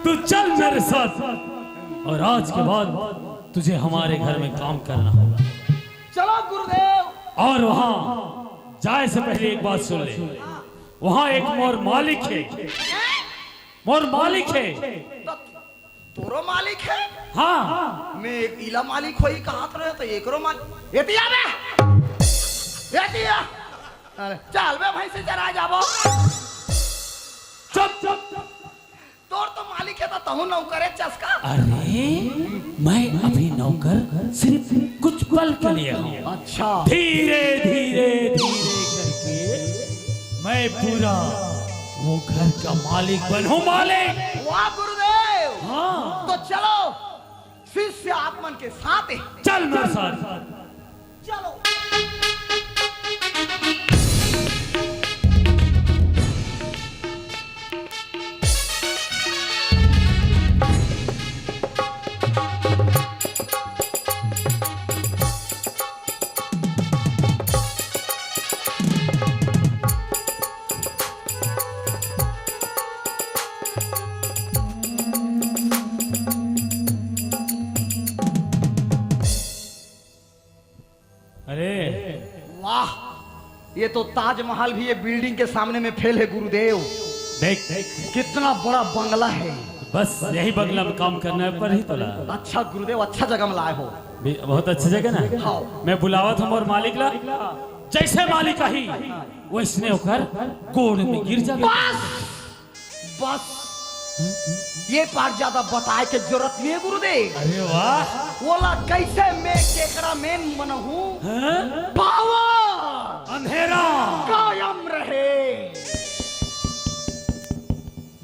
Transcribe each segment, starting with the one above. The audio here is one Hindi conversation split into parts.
तू चल मेरे साथ और आज के बाद तुझे हमारे घर में काम करना होगा। चलो गुरुदेव। और वहां जाए से पहले एक बात सुन ले, वहां एक मोर मालिक है, मोर मालिक है। तोरो मालिक है? हाँ मैं एक इला मालिक होई कहा रहे तो एकरो मालिक एतिया बे एतिया। अरे चल बे भाई से जरा जाबो। चुप चुप। तोर तो मालिक है तो तहु नौकर है चस्का। अरे मैं अभी नौकर सिर्फ कुछ पल के लिए हूँ। अच्छा। धीरे धीरे धीरे करके मैं पूरा वो घर का मालिक बनूं। मालिक। वाह गुरुदेव। हाँ तो चलो शिष्य आत्मन के साथ ही चल मेरे साथ। चलो। वाह, ये तो ताजमहल भी ये बिल्डिंग के सामने में फेल है गुरुदेव। देख देख कितना बड़ा बंगला है। बस यही बंगला में काम करने पर ही तो ला। अच्छा गुरुदेव, अच्छा जगह में लाए हो। बहुत अच्छी जगह ना। हाँ। मैं बुलावा था मोर मालिक ला, जैसे मालिक आई वैसने होकर गोड़ में गिर जा। बस बस ये पार्ट ज्यादा बताए के जरूरत नहीं है गुरुदेव। अरे वाह। बोला कैसे मैं केकड़ा में मनहूं पावर अंधेरा कायम रहे।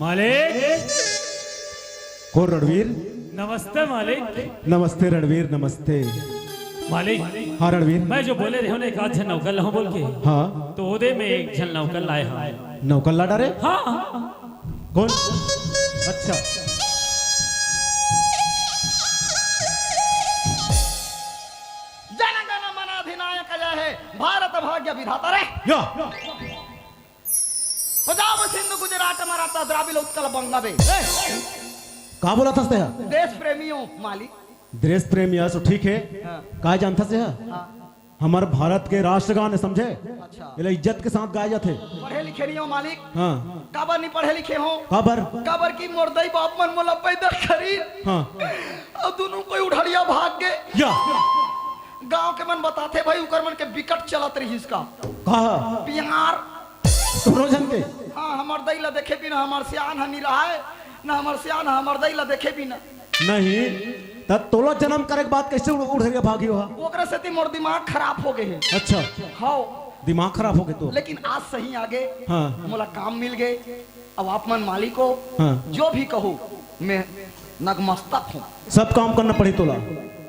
मालिक। कौन? रणवीर? नमस्ते मालिक। नमस्ते रणवीर, नमस्ते। मालिक। हाँ रणवीर। मैं जो बोले रहे एक आध जन नौकर लाऊं बोल के। हाँ तो ओदे में एक जन नौकर लाए हैं। नौकर ला डारे? हाँ। कौन? अच्छा। जन गण मन अधिनायक जय है, भारत भाग्य विधाता रे। या पंजाब सिंधु गुजरात मराठा द्राविड़ उत्कल बंगा बे। कहा बोला था? देश प्रेमियों मालिक। देश प्रेम या सो ठीक है। हाँ। कहा जानता से? हाँ। हमारे भारत के राष्ट्रगान है, समझे? अच्छा। ये इज्जत के साथ गाए जाते। पढ़े लिखे नहीं हो मालिक? हाँ। काबर नहीं पढ़े लिखे हो? काबर? काबर की मुर्दई बाप मन मोला पैदा खरीद। हाँ। अब दोनों कोई उड़ाड़िया भाग गए। या गांव के मन बताते भाई उकर मन के विकट चलत रही इसका। कहा? बिहार। दोनों जन के? हाँ, हमार दैला देखे भी ना, हमार सियान हनी रहा है ना, हमार सियान हमार दैला देखे भी ना। नहीं तब तोला जन्म करे के बाद कैसे उड़ गया भागी हो? ओकरा से मोर दिमाग खराब हो गए है। अच्छा। हाँ, दिमाग खराब हो गए तो? लेकिन आज सही आगे। हाँ। मोला काम मिल गए। अब आप मन मालिक हो। हाँ। जो भी कहो मैं नगमस्तक हूँ। सब काम करना पड़ी तोला?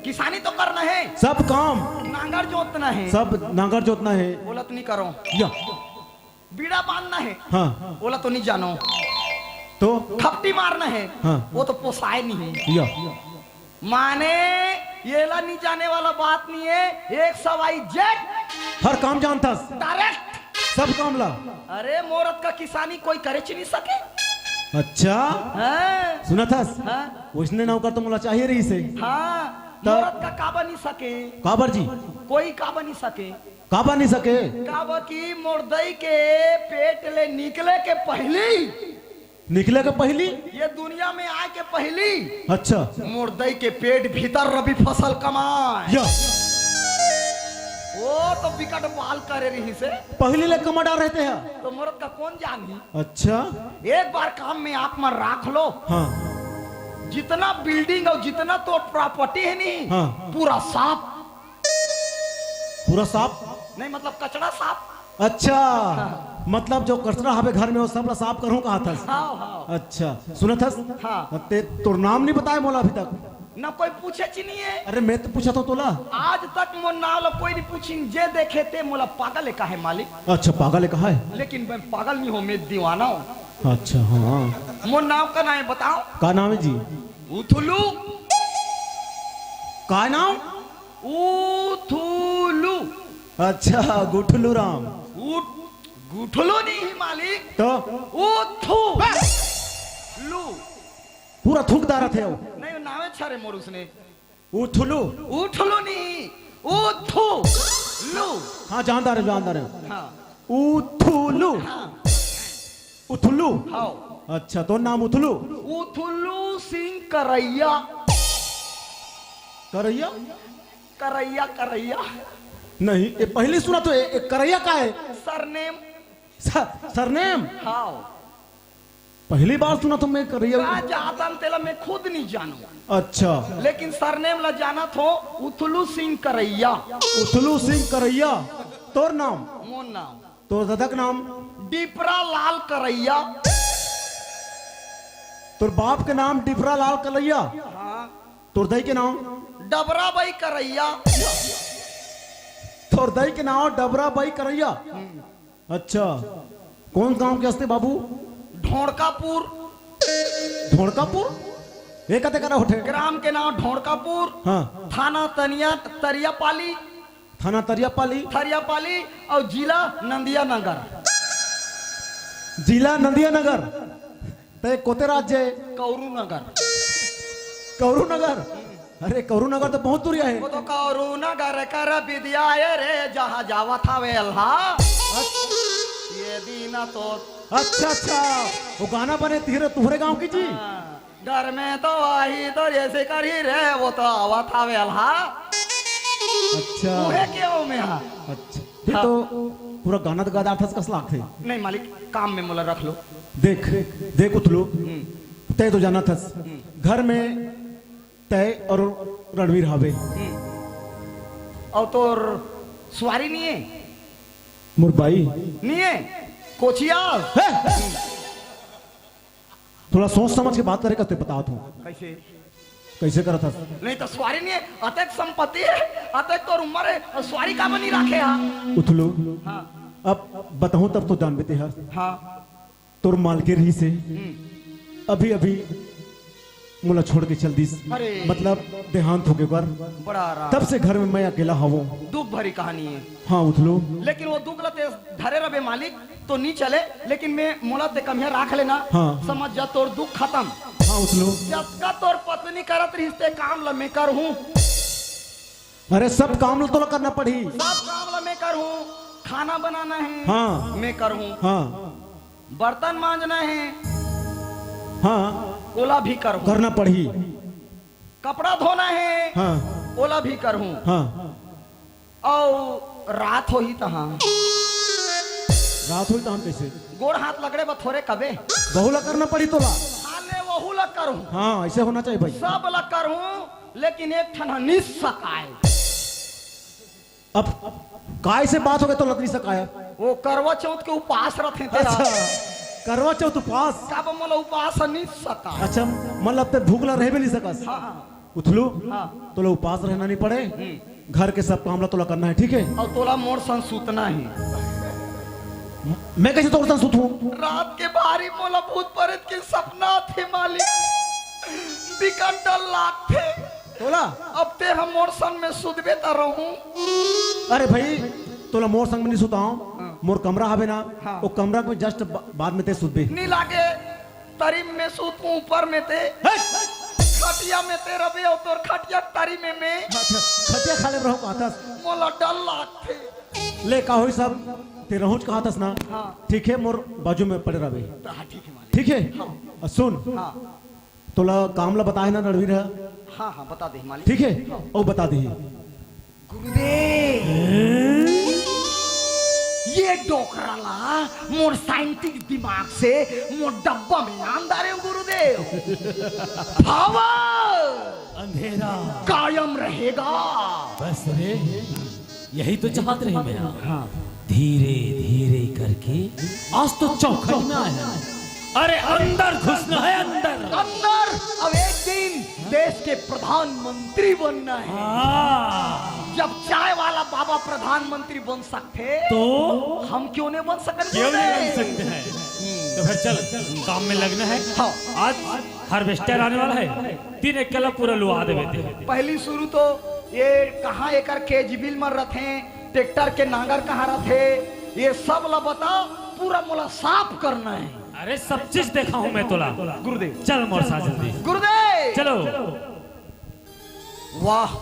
किसानी तो करना है, सब काम। नांगर जोतना है, सब नांगर जोतना है। बोला तो नहीं करो। या बीड़ा बांधना है, हाँ। बोला तो नहीं जानो। तो थपटी मारना है, हाँ। वो तो पोसाए नहीं है। या माने ये ला नहीं जाने वाला बात नहीं है। 100 जेट हर काम जानता? डायरेक्ट सब काम ला? अरे मोरत का किसानी कोई करे नहीं सके। अच्छा। हाँ। सुना था? हाँ। उसने नौकर तो मुला चाहिए रही से। हाँ, मोरत का काबा नहीं सके। काबर जी? कोई काबा नहीं सके। काबा नहीं सके? काबा की मुर्दई के पेट ले निकले के पहली, निकले के पहली, ये दुनिया में आए के पहली। अच्छा। मुर्दई के पेट भीतर रबी फसल कमाए। या वो तो विकट बाल करे रही से पहली ले कमा डाल रहते हैं। तो मुर्द का कौन जानी। अच्छा। एक बार काम में आप मन राख लो। हाँ। जितना बिल्डिंग और जितना तो प्रॉपर्टी है नहीं, हाँ। पूरा साफ। पूरा साफ? नहीं मतलब कचरा साफ। अच्छा। मतलब जो कचरा हवे घर में वो सब ला साफ करूं कहा था? हाँ हाँ। अच्छा। सुना था? हाँ। ते तोर नाम नहीं बताया मोला अभी तक? ना कोई पूछे नहीं है। अरे मैं तो पूछा था तोला। आज तक मोर नाम कोई नहीं पूछी। जे देखे थे मोला पागल है कहा मालिक। अच्छा, पागल है कहा है? लेकिन मैं पागल नहीं हूँ, मैं दीवाना हूँ। अच्छा। हाँ। मोर नाम का नाम बताओ। का नाम है जी? उथुलू। का नाम? उथुलू। अच्छा, गुठलू राम। गुठलू नहीं मालिक, तो उथु लू। पूरा थूकदार थे वो नहीं नावे छारे मोर उसने उथुलू। उठलो नहीं उथुलू। हाँ जानदार है हाँ उथुलू। हाँ उथुलू। हाँ अच्छा तो नाम उथुलू। उथुलू सिंह करैया। करैया करैया करैया नहीं ये पहले सुना तो करैया का है सरनेम। सरनेम हाँ पहली बार सुना तो मैं करैया। जाता तेला मैं खुद नहीं जानू, अच्छा लेकिन सरनेम ला जाना थो उथुलू सिंह करैया। उथुलू सिंह करैया। तोर नाम? मोर नाम तोर दादा का नाम? डिपरा लाल करैया। तोर बाप के नाम डिफरा लाल करैया। हाँ तोर दाई के नाम? डबरा बाई करैया। तोर दाई के नाम डबरा बाई करैया। अच्छा कौन गांव के हस्ते बाबू? ढोड़कापुर। ढोड़कापुर ये कहते करा उठे? ग्राम के नाम ढोड़कापुर। हाँ थाना तरियापाली। थाना थरियापाली और जिला नंदिया नगर। जिला नंदिया नगर। ते कोते राज्य है? कौरू नगर। कौरू नगर? अरे कौरू नगर तो बहुत दूरिया है। वो तो कौरू नगर कर विद्या रे जहाँ जावा था वेल्हा ये दीना तो। अच्छा अच्छा वो गाना बने तुम्हारे गांव की जी? घर में तो आई तो जैसे कर ही रे वो तो आवा था वेल्हा। अच्छा क्यों में हाँ? अच्छा फिर तो पूरा गाना तो गादा था कस लाख थे। नहीं मालिक काम में मोला रख लो। देख देख उथलो तय तो जाना था घर में तय और रणवीर हावे और तोर सवारी नहीं है? मुरबाई नहीं है कोचिया। थोड़ा सोच समझ के बात करे करते बता तू कैसे कैसे करा था? नहीं तो सवारी नहीं है अतक संपत्ति है अतक तो उम्र है और सवारी का बनी रखे। हाँ उथलो हाँ अब बताऊं तब तो जान बेते यार। हाँ तोर मालकिर ही से अभी अभी मुला छोड़ के चल दी। अरे मतलब देहांत हो गए कर बड़ा आराम। तब से घर में मैं अकेला हूँ। दुख भरी कहानी है। हाँ उथलो लेकिन वो दुख लते धरे रबे मालिक तो नहीं चले, लेकिन मैं मोला ते कम राख लेना। हाँ। समझ जा तोर दुख खत्म। हाँ उथलो जब का तोर पत्नी करत रिश्ते काम ला मैं कर हूँ। अरे सब काम तो करना पड़ी। सब काम ला मैं कर हूँ। खाना बनाना है हाँ मैं कर हूँ। हाँ बर्तन मांजना है हाँ ओला भी कर हूँ। करना पड़ी। कपड़ा धोना है हाँ ओला भी कर हूँ। हाँ और रात हो ही तहाँ रात हुई तो हम कैसे गोड़ हाथ लगड़े बा थोड़े कबे बहुला करना पड़ी तोला। हाले वहू ला कर हूँ। हाँ ऐसे होना चाहिए भाई। सब ला कर हूँ लेकिन एक ठन निस्सकाय। अब काय से बात हो गई तो लकड़ी सकाया? वो करवा चौथ के उपास रखे तेरा। अच्छा करवा चौथ उपवास। कब मोला उपास निस्सकाय। अच्छा मतलब ते भूखला रह भी नहीं सकस। हाँ उथलू हाँ तोला उपास रहना नहीं पड़े। घर के सब काम ला तोला करना है ठीक है। और तोला मोर संग सूतना है। मैं कैसे तोड़ सुतूं? रात के बाहरी मोला भूत प्रेत के सपना थे मालिक बिकंडल लाख थे तोला अब ते हम मोर संग में सुधबे त रहूं। अरे भाई तोला मोर संग में नहीं सुताऊं। मोर कमरा हवे ना हाँ। वो कमरा में जस्ट बाद में ते सुतबे। नहीं लागे तरीम में सूतूं ऊपर में ते खटिया में ते रबे और तोर खटिया तरी में मैं अच्छा खटिया खा ले रहो कहता मोला डल लाख थे। ले का होई सब ते रहूच कहतस ना। हाँ। ठीक है मोर बाजू में पड़े रहे। हाँ ठीक है मालिक। ठीक है और सुन हाँ तोला काम ला बताए ना रणवीर है। हाँ हाँ बता दे मालिक। ठीक है और बता दी गुरुदेव ये डोकरा ला मोर साइंटिस्ट दिमाग से मोर डब्बा में अंदर है गुरुदेव। पावर अंधेरा कायम रहेगा। बस रे यही तो चाहत रही मैं। हाँ धीरे धीरे करके आज तो चौखट में आया। अरे अंदर घुसना है अंदर। अंदर अब एक दिन देश के प्रधानमंत्री बनना है। हाँ जब चाय वाला बाबा प्रधानमंत्री बन सकते तो हम क्यों नहीं बन सकते? क्यों नहीं बन सकते हैं? तो फिर चल काम में लगना है। हाँ। आज हार्वेस्टर आने वाला है। 3 एकड़ पूरा लुआ देते हैं। पहली शुरू तो ये कहाँ एकर केजबिल में रखे ट्रैक्टर के नांगर कहाँ रखे ये सब ला बता पूरा मोला साफ करना है। अरे सब चीज देखा हूं मैं तोला। गुरुदेव चल मोर साथ जल्दी। गुरुदेव चलो। वाह,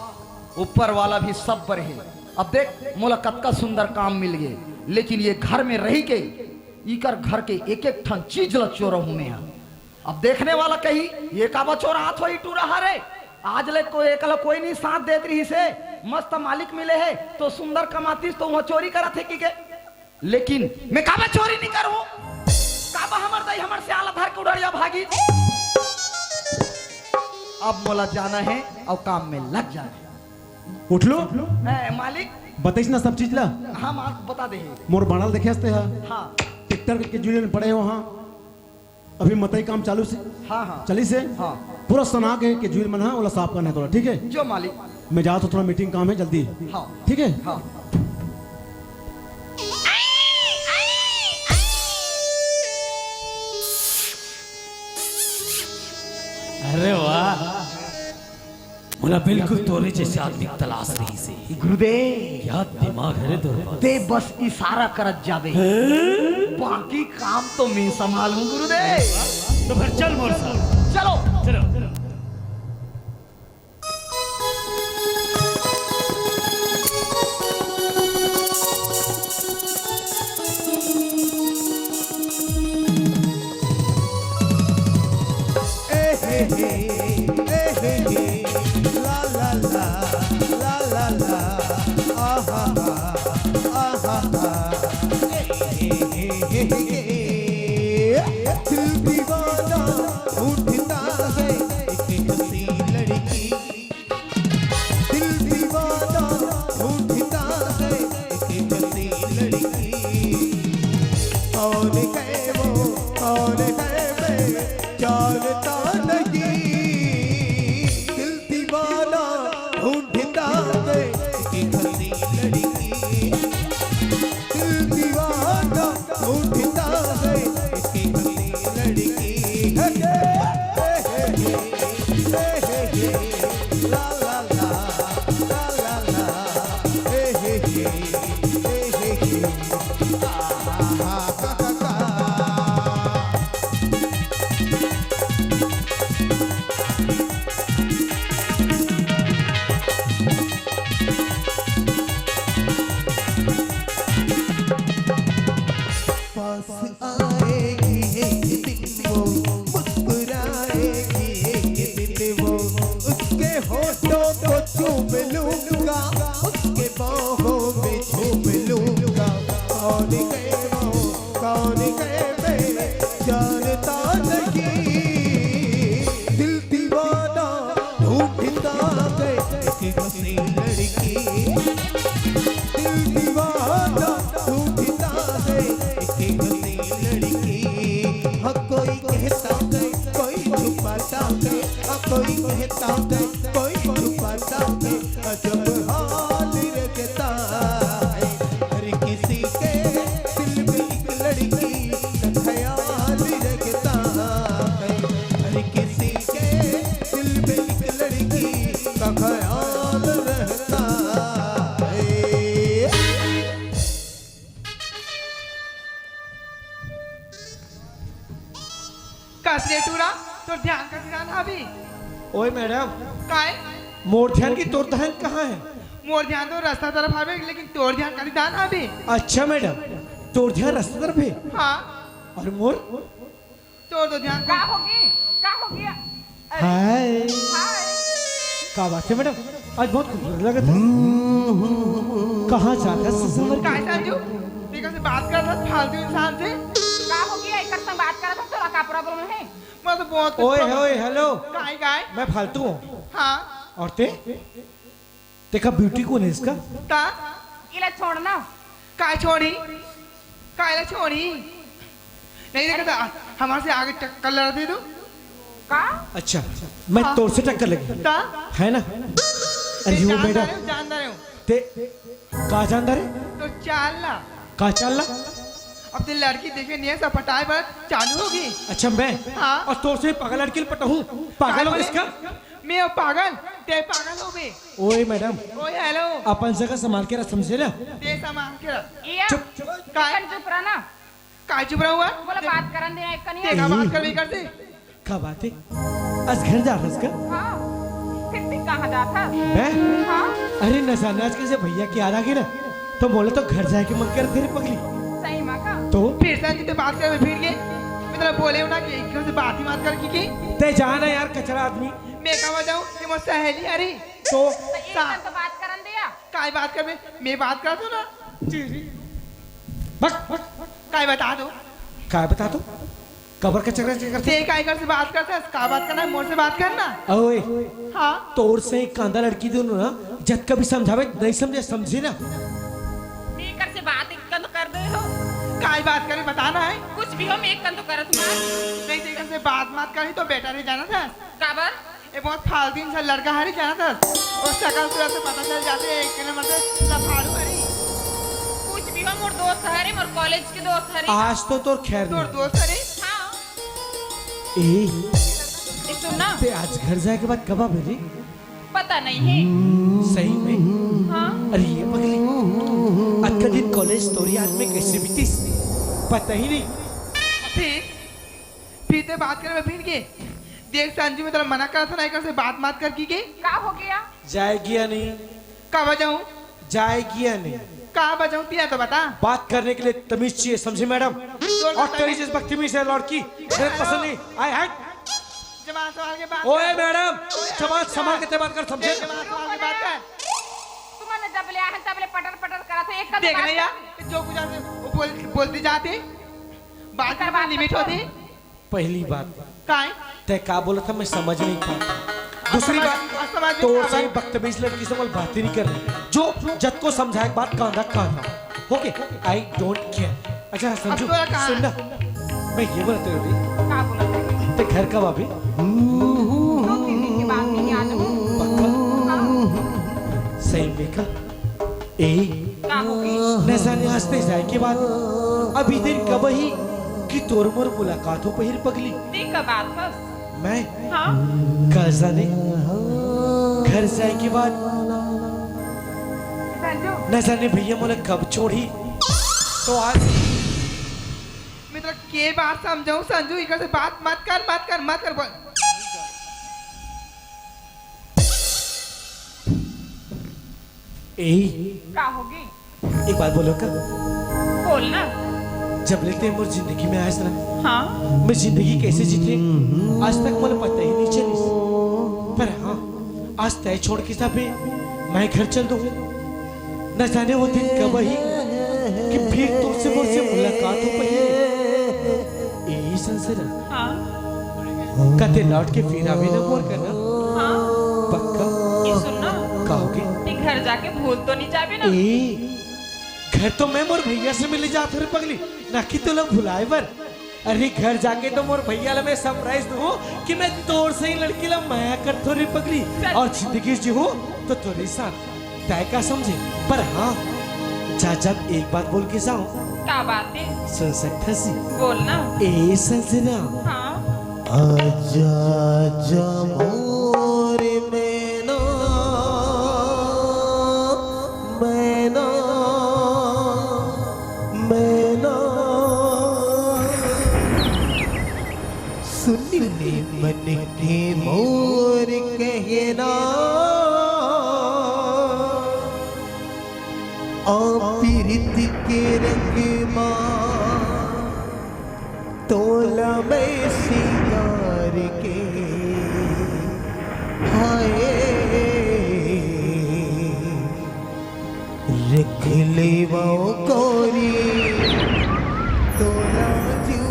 ऊपर वाला भी सब पर है। अब देख मुलाकात का सुंदर काम मिल गए, लेकिन ये घर में रही के इकर घर के एक एक ठन चीज ल चोर हूं मैं। अब देखने वाला कही ये का बचोर हाथ हो टू रहा रे, आज ले कोई नहीं साथ देत रही से, मस्त मालिक मिले है तो सुंदर कमातीस तो वह चोरी करा थे कि लेकिन मैं काबा चोरी नहीं करूं, काबा हमर दई हमर से आला धर के उड़िया भागी। अब मोला जाना है और काम में लग जाना है। उठ लो मालिक बताइस ना सब चीज ला। हम आपको बता दे। मोर बाणल देखे हस्ते है हाँ ट्रैक्टर के जुलियन पड़े हो वहाँ अभी मतई काम चालू से हाँ हाँ चली से हाँ पूरा सना के जुल मन है ओला साफ करना है थोड़ा, ठीक है? जो मालिक। मैं जा तो थोड़ा मीटिंग काम है जल्दी, हाँ ठीक है? हाँ। अरे वाह, मुला बिल्कुल तोरे जैसे आदमी तलाश रही से। गुरुदेव क्या दिमाग है रे तोरे। ते बस इशारा करत जाबे, बाकी काम तो मैं संभालूं गुरुदेव। तो फिर चल मोर साथ। चलो चलो। तो ध्यान का ध्यान अभी। ओए मैडम काय मोर ध्यान की तोर ध्यान कहाँ है? मोर ध्यान तो रास्ता तरफ आवे, लेकिन तोर ध्यान का ध्यान अभी। अच्छा मैडम, तोर ध्यान रास्ते तरफ है? हाँ। और मोर तोर तो ध्यान क्या होगी? क्या हो गया? हाय हाय। क्या बात है मैडम, आज बहुत खूबसूरत लगा था। कहाँ जाता है ससुर? काय संजू देखा से बात कर रहा फालतू इंसान से। क्या हो गया? एक संग बात कर रहा था, तो क्या प्रॉब्लम है? मैं तो बहुत ओए हेलो, काय काय मैं फालतू हूँ। हाँ और देखा ब्यूटी कौन है इसका? ता इला छोड़ना। काय छोड़ी, काय छोड़ी नहीं देखा था हमारे से आगे टक्कर लड़ा दे दो का? अच्छा मैं तोर से टक्कर लगी ता है ना? अरे वो मैडम जानदार हूँ ते का जानदार है? तो चाल ला का चाल ला? अब ते लड़की देखे नहीं है सब पटाए पर चालू होगी। अच्छा मैं हाँ। और तोर से पागल लड़की पटाऊं? पागल हो इसका? मैं पागल ते पागल हो बे। ओए मैडम ओए हेलो अपन जगह संभाल के रख, समझे ना? ते सामान के रख। ये चुप काय चुप रहना। काय चुप रहा हुआ बोला बात करन दे एक कनी देखा बात कर भी कर दे क्या बात है? आज घर जा रहा का? हाँ फिर भी कहाँ जाता मैं? हाँ अरे न जाने आज कैसे भैया की याद आ गई ना, तो बोले तो घर जाके मन कर तेरी पगली। सही माँ का तो फिर से जितने बात कर फिर के मतलब बोले ना कि एक से बात ही मत कर की ते जाना यार कचरा आदमी। मैं कहाँ जाऊँ ये मुझसे सहेली अरे तो एक कन तो बात करन दिया काय बात कर मैं बात कर दूँ ना बस काय बता दो क्या बता दो कबर का चक्कर करते। ते काय कर से बात करता है का बात करना है मोर से बात करना ओए हाँ तोर से एक कांदा लड़की दोनों ना जब कभी समझावे नहीं समझे समझे ना। मेकर से बात एक कन तो कर दे हो काय बात करें बताना है कुछ भी हो मैं एक कन तो करत मार नहीं देखने से बात मत करी तो बेटा नहीं जाना था काबर ये बहुत फालतू इंसान लड़का हरी जाना था और शकल सूरत से पता चल जाते एक नंबर से लफाड़ू हरी कुछ भी हो मोर दोस्त हरे मोर कॉलेज के दोस्त हरे आज तो तोर खैर तोर नहीं। दोस्त हरी हाँ ए एक सुन ना ते आज घर जाए के बाद कब भेजी? पता नहीं है सही में? हाँ अरे ये पगली आज का दिन कॉलेज तोरी आज में कैसे बीती पता ही नहीं। फिर ते बात करे फिर के देख संजू में तेरा मना करा था ना एक से बात मत कर की के का हो गया जाएगी या नहीं? का बजाऊं जाएगी या नहीं? का बजाऊं तिया तो बता बात करने के लिए तमीज चाहिए समझे मैडम? और तेरी जिस बदतमीज है लड़की मुझे पसंद नहीं। आए हट जवान सवाल के बात ओए मैडम जबान संभाल के बात कर समझे? जवान सवाल के बात कर तुमने जब ले आए तब ले पटर पटर करा तो एक कन देख नहीं यार जो कुछ आते वो बोलते जाते बात कर बात लिमिट होती पहली बात काय तय का बोला था मैं समझ नहीं पाया। दूसरी बात तो सही बदतमीज लड़की से बात ही नहीं कर रही जो जद को समझाए बात कांधा कांधा ओके आई डोंट केयर। अच्छा समझो अब तो कहाँ सुन ना मैं ये बोलते रही का बोला ते घर का भाभी के बाद नहीं आ जाऊं पक्का सही में का ए का होगी न जाने हंसते जाए के बाद अभी दिन कब ही कि तोर मोर मुलाकात हो पहिर पगली देख का बात बस मैं हाँ कल जाने घर जाए के बाद संजू न जाने भैया मोला कब छोड़ी तो आज मैं तेरा के बात समझाऊं संजू इधर से बात मत कर बोल ए का होगी एक बात बोलो का बोल ना जब लेते हैं मोर जिंदगी में आए ना हाँ मैं जिंदगी कैसे जीते आज तक मुझे पता ही नहीं चली पर हाँ आज तय छोड़ के साबे मैं घर चल दूँ न जाने वो दिन कब ही कि फिर तुमसे मुझसे मुलाकात हो पाई यही संसरा हाँ कते लौट के फिर आवे ना मोर करना हाँ पक्का ये सुनना कहोगे ते घर जाके भूल तो नहीं जाबे ना ए घर तो मैं मोर भैया से मिले जात रे पगली ना कि तो लोग भुलाए बर। अरे घर जाके तो मोर भैया ला मैं सरप्राइज दूं कि मैं तोर से ही लड़की ला माया कर थोड़ी पगली और जिंदगी जी हूँ तो थोड़ी साथ तय का समझे पर हाँ जा जब एक बात बोल के जाऊं का बात है सुन सकता सी बोल ना ए संजना हाँ आजा आजा मोर मैना मैना मैना सुनने मन के मोर कहना पीरित के रंग तोला में सिंगार के हाय रख ले वो कोरी तोला जू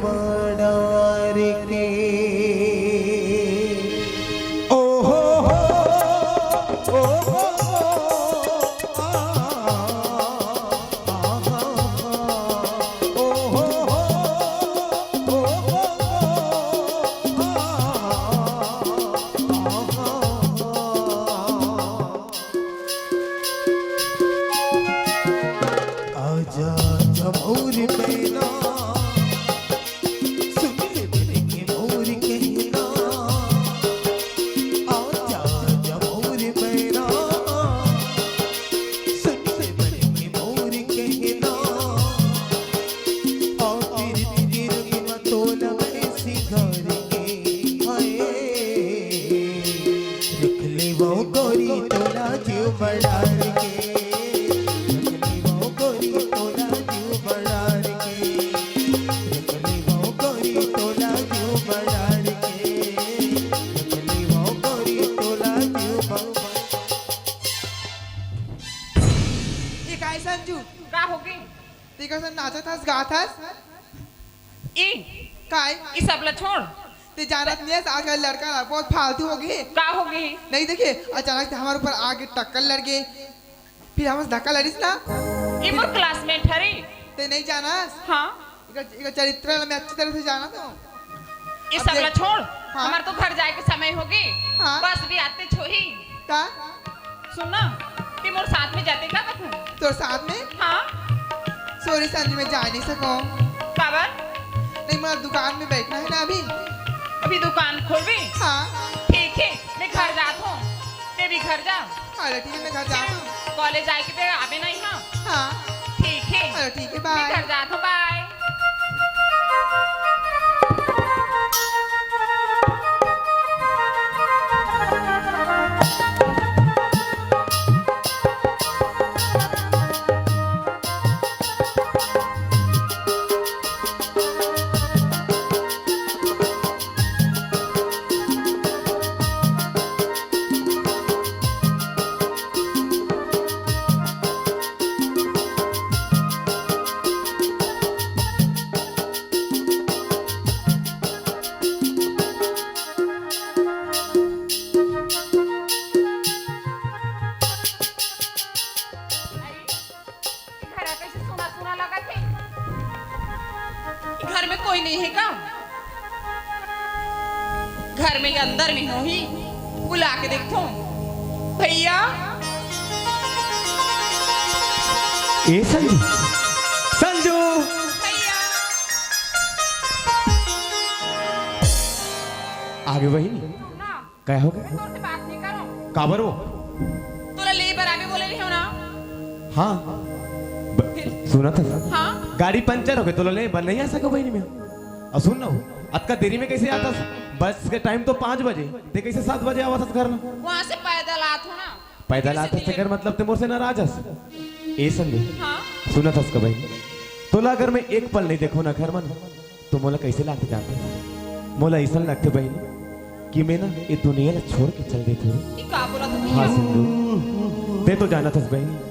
बड़ार के ओ हो ओ हो बड़ार के रखली वो गोरी तोला जीव बड़ार के रखली वो गोरी तोला जीव बड़ार के रखली वो गोरी तोला जीव बड़ार। ये काय संजू का होगी ते कसं नाचत हस गात हस ई काय ई सबला छोड़ ते जानत नहीं है आजकल लड़का ना बहुत फालतू हो गई का होगी नहीं देखिए अचानक से हमारे ऊपर आगे टक्कर लड़ गई फिर हम धक्का लड़ीस ना ई मोर क्लासमेट हरी ते नहीं जाना हाँ इका चरित्र मैं अच्छी तरह से जाना तो ये अब सबला देख- छोड़ हाँ। हमार तो घर जाए के समय होगी हाँ। बस भी आते छोही का सुनना ती मोर साथ में जाते का कथन तो साथ में हाँ सॉरी संजू मैं जा नहीं सकूं काबर नहीं मेरा दुकान में बैठना है ना अभी अभी दुकान खोलवी हाँ ठीक है मैं घर जात हूँ ते भी घर जा अरे ठीक है मैं घर जाता हूँ कॉलेज आए के ते आवे नहीं हाँ हाँ ठीक है अरे ठीक है मैं बाय घर जात हूँ बाय घर कैसे सुना सुना लगा थे घर में कोई नहीं है क्या घर में अंदर में हो ही बुला के देखो भैया ए संजू संजू भैया आगे वही ना क्या हो गया तोर से बात नहीं करो काबर वो तोरा लेबर आवे बोले नहीं हो ना हाँ सुना था हाँ गाड़ी पंचर हो गई तो ले बन नहीं आ सको बहनी में और सुन ना अतका देरी में कैसे आता बस के टाइम तो 5 बजे ते कैसे 7 बजे आवा था घर ना वहाँ से पैदल आत हो ना पैदल आता से कर मतलब ते मोर से नाराज हस ए संगे हाँ सुना था उसका बहनी तोला अगर मैं एक पल नहीं देखो ना घर में तो मोला कैसे लाते जाते मोला ऐसा लगते बहनी कि मैं ना ये दुनिया छोड़ के चल देती हूँ ये का बोला था हाँ भैया सिंधु ते तो जाना था बहनी